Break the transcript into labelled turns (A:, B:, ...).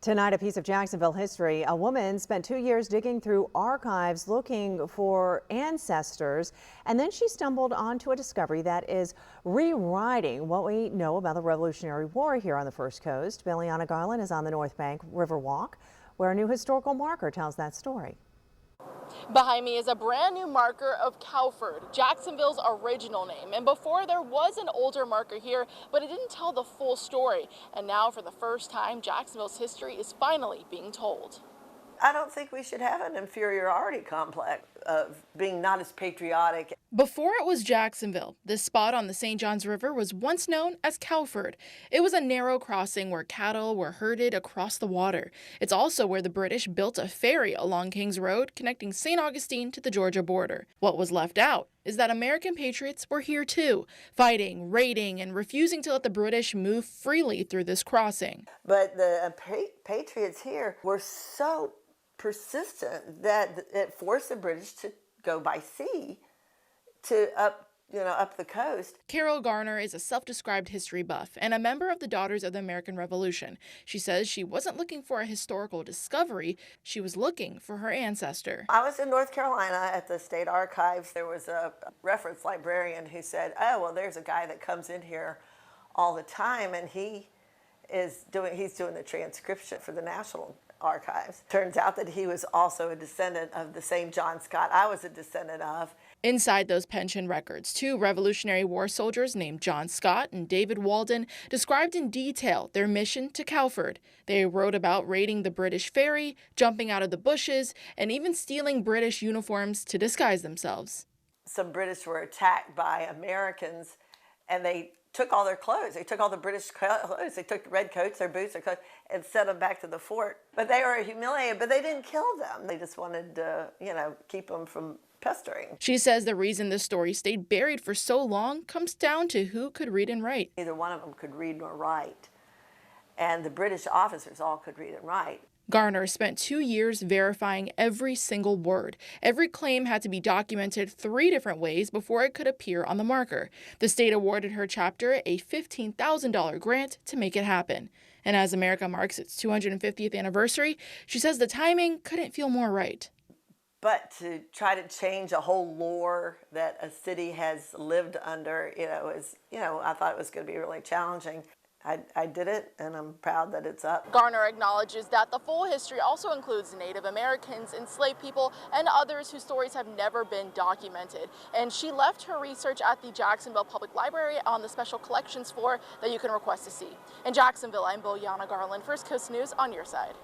A: Tonight, a piece of Jacksonville history. A woman spent 2 years digging through archives looking for ancestors, and then she stumbled onto a discovery that is rewriting what we know about the Revolutionary War here on the First Coast. Bileana Garland is on the North Bank Riverwalk, where a new historical marker tells that story.
B: Behind me is a brand new marker of Cowford, Jacksonville's original name. And before, there was an older marker here, but it didn't tell the full story. And now, for the first time, Jacksonville's history is finally being told.
C: I don't think we should have an inferiority complex of being not as patriotic.
B: Before it was Jacksonville, this spot on the St. Johns River was once known as Cowford. It was a narrow crossing where cattle were herded across the water. It's also where the British built a ferry along Kings Road connecting St. Augustine to the Georgia border. What was left out is that American patriots were here too, fighting, raiding, and refusing to let the British move freely through this crossing.
C: But the patriots here were so persistent that it forced the British to go by sea to up the coast.
B: Carol Garner is a self-described history buff and a member of the Daughters of the American Revolution. She says she wasn't looking for a historical discovery, she was looking for her ancestor.
C: I was in North Carolina at the State Archives. There was a reference librarian who said, oh, well, there's a guy that comes in here all the time and he's doing the transcription for the National Archives. Turns out that he was also a descendant of the same John Scott I was a descendant of.
B: Inside those pension records, two Revolutionary War soldiers named John Scott and David Walden described in detail their mission to Cowford. They wrote about raiding the British ferry, jumping out of the bushes, and even stealing British uniforms to disguise themselves.
C: Some British were attacked by Americans, and they took all their clothes. They took all the British clothes. They took the red coats, their boots, their clothes, and sent them back to the fort. But they were humiliated, but they didn't kill them. They just wanted to, keep them from pestering.
B: She says the reason this story stayed buried for so long comes down to who could read and write.
C: Neither one of them could read nor write. And the British officers all could read and write.
B: Garner spent 2 years verifying every single word. Every claim had to be documented 3 different ways before it could appear on the marker. The state awarded her chapter a $15,000 grant to make it happen. And as America marks its 250th anniversary, she says the timing couldn't feel more right.
C: But to try to change a whole lore that a city has lived under, I thought it was going to be really challenging. I did it, and I'm proud that it's up.
B: Garner acknowledges that the full history also includes Native Americans, enslaved people, and others whose stories have never been documented. And she left her research at the Jacksonville Public Library on the special collections floor that you can request to see. In Jacksonville, I'm Bileana Garland, First Coast News on your side.